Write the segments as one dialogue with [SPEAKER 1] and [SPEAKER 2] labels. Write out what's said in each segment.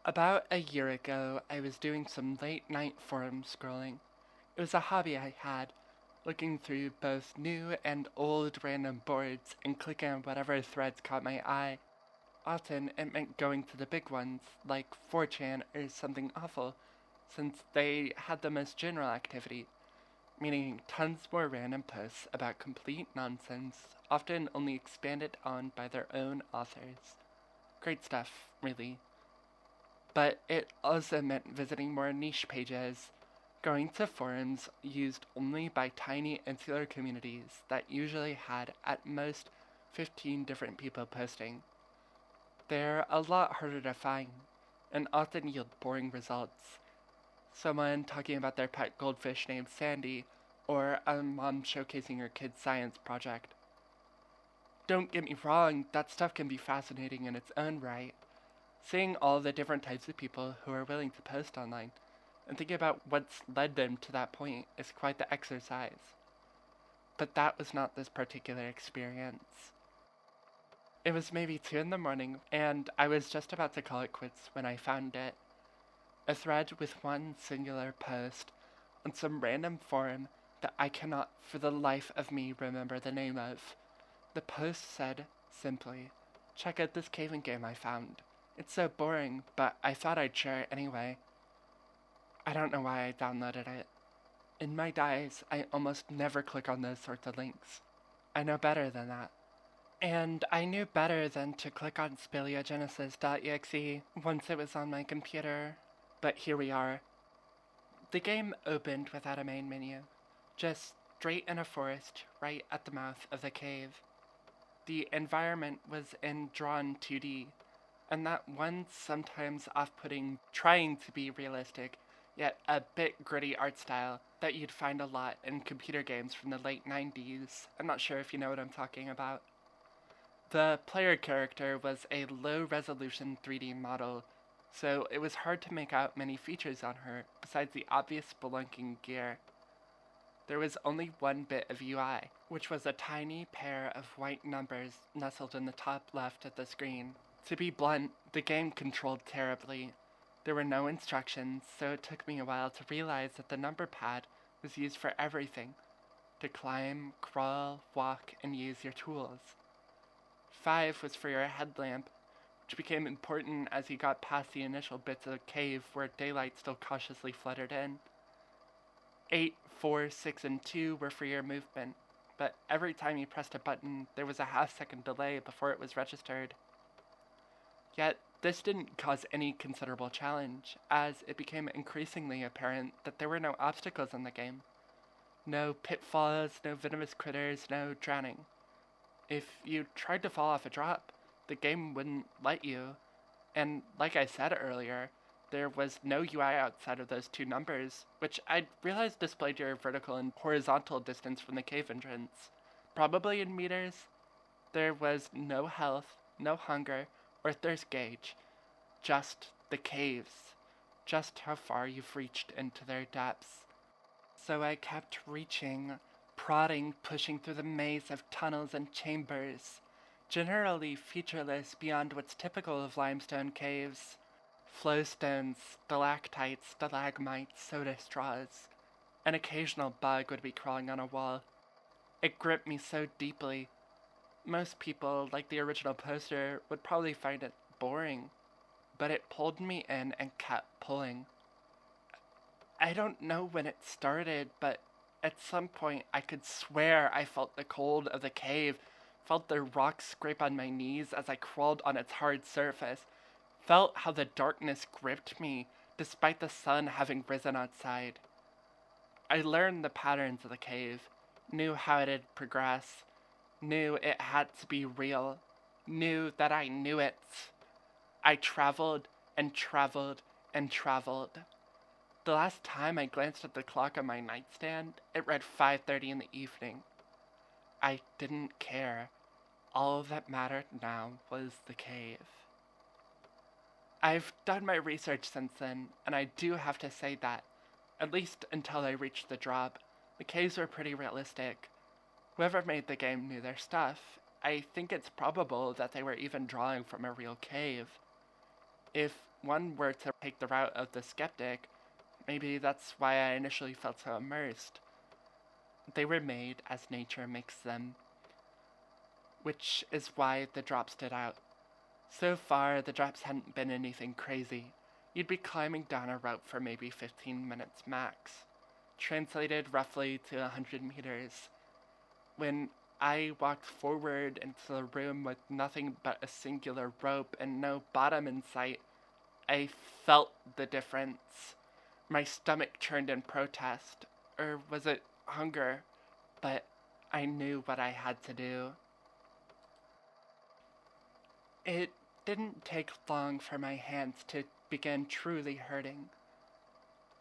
[SPEAKER 1] About a year ago, I was doing some late night forum scrolling. It was a hobby I had, looking through both new and old random boards and clicking on whatever threads caught my eye. Often it meant going to the big ones, like 4chan or something awful, since they had the most general activity, meaning tons more random posts about complete nonsense, often only expanded on by their own authors. Great stuff, really. But it also meant visiting more niche pages, going to forums used only by tiny insular communities that usually had at most 15 different people posting. They're a lot harder to find and often yield boring results. Someone talking about their pet goldfish named Sandy, or a mom showcasing her kid's science project. Don't get me wrong, that stuff can be fascinating in its own right. Seeing all the different types of people who are willing to post online and thinking about what's led them to that point is quite the exercise. But that was not this particular experience. It was maybe 2 in the morning, and I was just about to call it quits when I found it. A thread with one singular post on some random forum that I cannot for the life of me remember the name of. The post said, simply, "Check out this caving game I found. It's so boring, but I thought I'd share it anyway." I don't know why I downloaded it. In my dies, I almost never click on those sorts of links. I know better than that. And I knew better than to click on Speleogenesis.exe once it was on my computer. But here we are. The game opened without a main menu, just straight in a forest right at the mouth of the cave. The environment was in drawn 2D, and that one sometimes off-putting trying to be realistic, yet a bit gritty art style that you'd find a lot in computer games from the late 90s. I'm not sure if you know what I'm talking about. The player character was a low-resolution 3D model, so it was hard to make out many features on her besides the obvious spelunking gear. There was only one bit of UI, which was a tiny pair of white numbers nestled in the top left of the screen. To be blunt, the game controlled terribly. There were no instructions, so it took me a while to realize that the number pad was used for everything: to climb, crawl, walk, and use your tools. 5 was for your headlamp, which became important as you got past the initial bits of the cave where daylight still cautiously fluttered in. 8, 4, 6, and 2 were for your movement, but every time you pressed a button, there was a half-second delay before it was registered. Yet, this didn't cause any considerable challenge, as it became increasingly apparent that there were no obstacles in the game. No pitfalls, no venomous critters, no drowning. If you tried to fall off a drop, the game wouldn't let you. And like I said earlier, there was no UI outside of those 2 numbers, which I realized displayed your vertical and horizontal distance from the cave entrance. Probably in meters. There was no health, no hunger, or thirst gauge. Just the caves. Just how far you've reached into their depths. So I kept reaching, prodding, pushing through the maze of tunnels and chambers, generally featureless beyond what's typical of limestone caves. Flowstones, stalactites, stalagmites, soda straws. An occasional bug would be crawling on a wall. It gripped me so deeply. Most people, like the original poster, would probably find it boring, but it pulled me in and kept pulling. I don't know when it started, but at some point I could swear I felt the cold of the cave, felt the rocks scrape on my knees as I crawled on its hard surface, felt how the darkness gripped me despite the sun having risen outside. I learned the patterns of the cave, knew how it'd progress, knew it had to be real, knew that I knew it. I traveled and traveled and traveled. The last time I glanced at the clock on my nightstand, it read 5:30 in the evening. I didn't care. All that mattered now was the cave. I've done my research since then, and I do have to say that, at least until I reached the drop, the caves were pretty realistic. Whoever made the game knew their stuff. I think it's probable that they were even drawing from a real cave. If one were to take the route of the skeptic, maybe that's why I initially felt so immersed. They were made as nature makes them, which is why the drop stood out. So far, the drops hadn't been anything crazy. You'd be climbing down a route for maybe 15 minutes max, translated roughly to 100 meters. When I walked forward into the room with nothing but a singular rope and no bottom in sight, I felt the difference. My stomach churned in protest, or was it hunger? But I knew what I had to do. It didn't take long for my hands to begin truly hurting.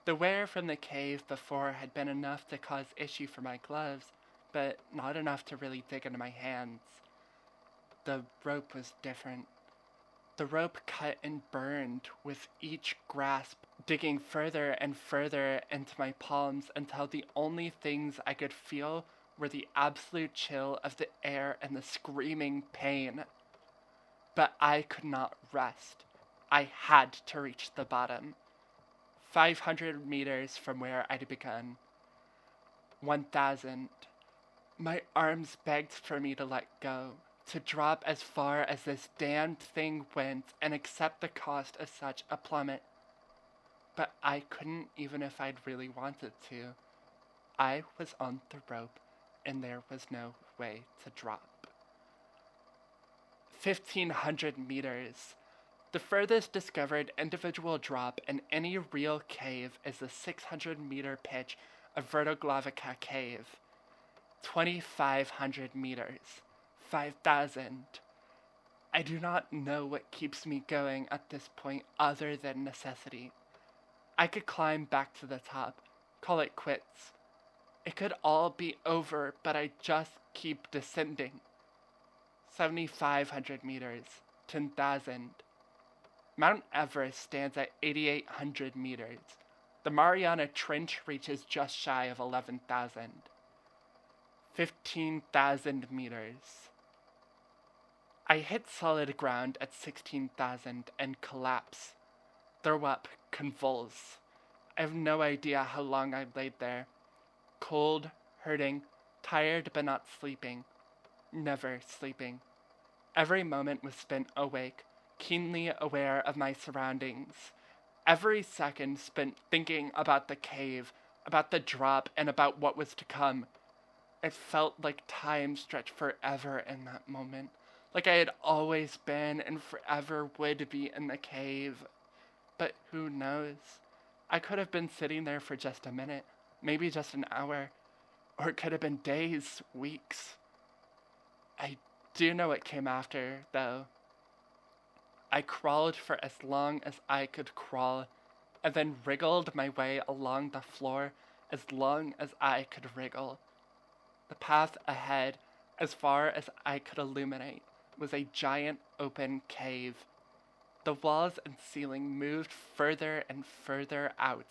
[SPEAKER 1] The wear from the cave before had been enough to cause issue for my gloves, but not enough to really dig into my hands. The rope was different. The rope cut and burned with each grasp, digging further and further into my palms until the only things I could feel were the absolute chill of the air and the screaming pain. But I could not rest. I had to reach the bottom. 500 meters from where I'd begun. 1,000. My arms begged for me to let go, to drop as far as this damned thing went and accept the cost of such a plummet. But I couldn't even if I'd really wanted to. I was on the rope and there was no way to drop. 1,500 meters. The furthest discovered individual drop in any real cave is the 600-meter pitch of Vertoglavica Cave. 2,500 meters. 5,000. I do not know what keeps me going at this point other than necessity. I could climb back to the top, call it quits. It could all be over, but I just keep descending. 7,500 meters, 10,000. Mount Everest stands at 8,800 meters. The Mariana Trench reaches just shy of 11,000. 15,000 meters. I hit solid ground at 16,000 and collapse. Throw up, convulse. I have no idea how long I laid there. Cold, hurting, tired but not sleeping. Never sleeping. Every moment was spent awake, keenly aware of my surroundings. Every second spent thinking about the cave, about the drop, and about what was to come. It felt like time stretched forever in that moment, like I had always been and forever would be in the cave. But who knows? I could have been sitting there for just a minute, maybe just an hour, or it could have been days, weeks. I do know what came after, though. I crawled for as long as I could crawl, and then wriggled my way along the floor as long as I could wriggle. The path ahead, as far as I could illuminate, was a giant open cave. The walls and ceiling moved further and further out,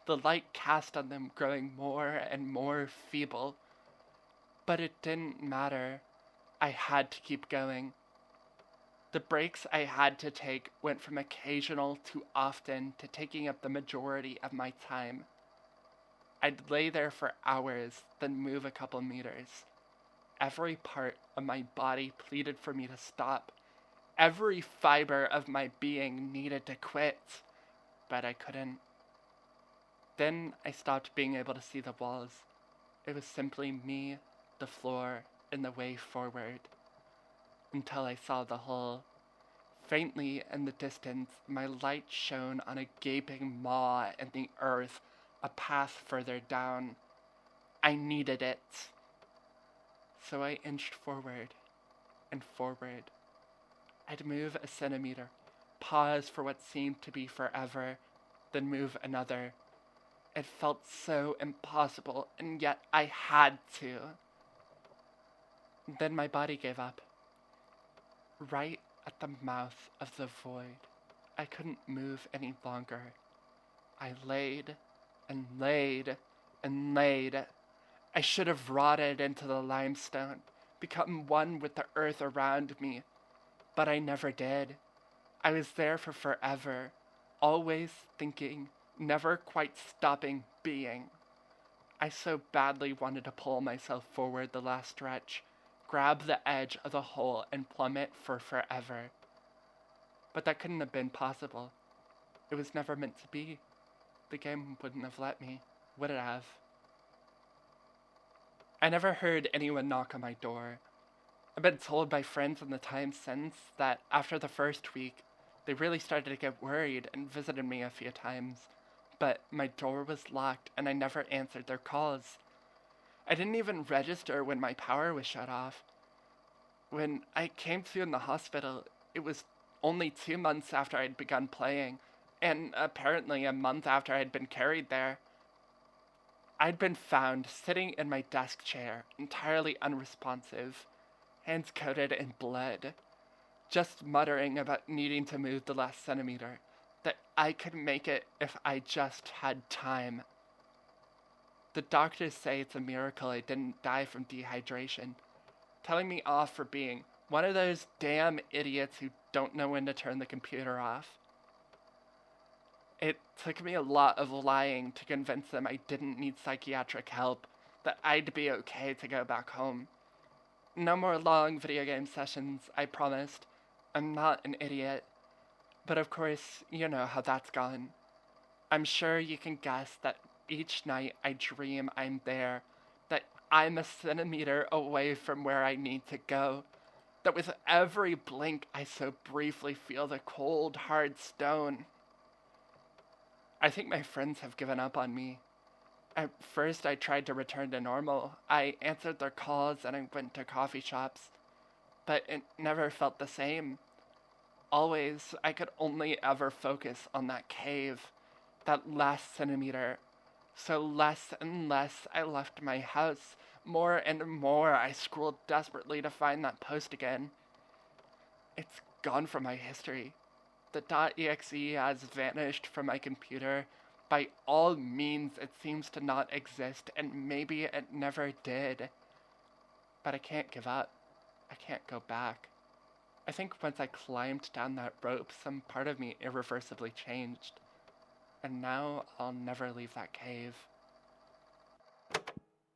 [SPEAKER 1] the light cast on them growing more and more feeble. But it didn't matter. I had to keep going. The breaks I had to take went from occasional to often to taking up the majority of my time. I'd lay there for hours, then move a couple meters. Every part of my body pleaded for me to stop. Every fiber of my being needed to quit, but I couldn't. Then I stopped being able to see the walls. It was simply me, the floor, and the way forward. Until I saw the hole. Faintly in the distance, my light shone on a gaping maw in the earth, a path further down. I needed it. So I inched forward and forward. I'd move a centimeter, pause for what seemed to be forever, then move another. It felt so impossible, and yet I had to. Then my body gave up. Right at the mouth of the void, I couldn't move any longer. I laid and laid and laid. I should have rotted into the limestone, become one with the earth around me, but I never did. I was there for forever, always thinking, never quite stopping being. I so badly wanted to pull myself forward the last stretch, grab the edge of the hole and plummet for forever. But that couldn't have been possible. It was never meant to be. The game wouldn't have let me, would it have? I never heard anyone knock on my door. I've been told by friends in the time since that after the first week, they really started to get worried and visited me a few times, but my door was locked and I never answered their calls. I didn't even register when my power was shut off. When I came to in the hospital, it was only 2 months after I'd begun playing, and apparently a month after I'd been carried there. I'd been found sitting in my desk chair, entirely unresponsive, hands coated in blood, just muttering about needing to move the last centimeter, that I could make it if I just had time. The doctors say it's a miracle I didn't die from dehydration, telling me off for being one of those damn idiots who don't know when to turn the computer off. It took me a lot of lying to convince them I didn't need psychiatric help, that I'd be okay to go back home. No more long video game sessions, I promised. I'm not an idiot. But of course, you know how that's gone. I'm sure you can guess that each night I dream I'm there, that I'm a centimeter away from where I need to go, that with every blink I so briefly feel the cold, hard stone. I think my friends have given up on me. At first I tried to return to normal. I answered their calls and I went to coffee shops. But it never felt the same. Always, I could only ever focus on that cave, that last centimeter. So less and less I left my house. More and more I scrolled desperately to find that post again. It's gone from my history. The .exe has vanished from my computer. By all means, it seems to not exist, and maybe it never did. But I can't give up. I can't go back. I think once I climbed down that rope, some part of me irreversibly changed. And now I'll never leave that cave.